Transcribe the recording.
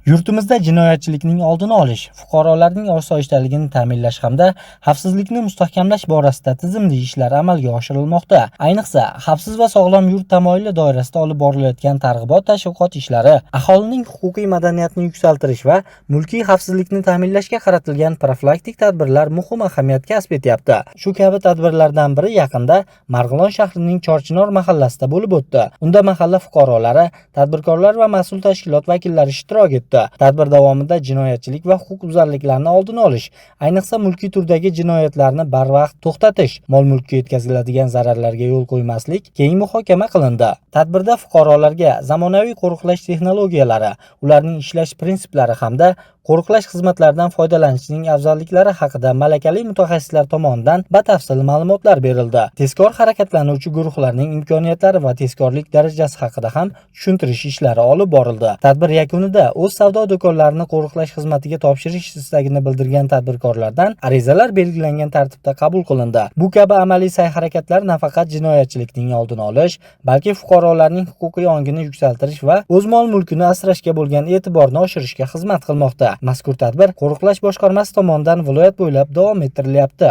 Yurtimizda jinoyatchilikning oldini olish, fuqarolarning osoyishtaligini ta'minlash hamda xavfsizlikni mustahkamlash borasida tizimli ishlar amalga oshirilmoqda. Ayniqsa, xavfsiz va sog'lom yurt tamoyili doirasida olib borilayotgan targ'ibot-tashviqot ishlari aholining huquqiy madaniyatini yuksaltirish va mulkiy xavfsizlikni ta'minlashga qaratilgan profilaktik tadbirlar muhim ahamiyat kasb etyapti. Shu kabi tadbirlardan biri yaqinda Marg'ilon shahrining Chorchinor mahallasida bo'lib o'tdi. Unda mahalla fuqarolari, tadbirkorlar va mas'ul tashkilot vakillari ishtirok etdi. Tadbir davomida jinoyatchilik va huquqbuzarliklarni oldini olish, ayniqsa mulkiy turdagi jinoyatlarni barvaqt to'xtatish, mol-mulkka yetkaziladigan zararlarga yo'l qo'ymaslik keng muhokama qilindi. Tadbirda fuqarolarga zamonaviy qo'riqlash texnologiyalari, ularning ishlash prinsiplari hamda qo'riqlash xizmatlaridan foydalanishning afzalliklari haqida malakali mutaxassislar tomonidan batafsil ma'lumotlar berildi. Tezkor harakatlanuvchi guruhlarning imkoniyatlari va tezkorlik darajasi haqida ham tushuntirish ishlari olib borildi. Tadbir yakunida o'z savdo do'konlarini qo'riqlash xizmatiga topshirish istagini bildirgan tadbirkorlardan arizalar belgilangan tartibda qabul qilindi. Bu kabi amaliy sa'y-harakatlar nafaqat jinoyatchilikning oldini olish, balki fuqarolarning huquqiy ongini yuksaltirish va o'z mol-mulkini asrashga bo'lgan e'tiborni oshirishga xizmat qilmoqda. Mazkur tadbir Qo'riqlash boshqarmasi tomonidan viloyat bo'ylab davom ettirilyapti.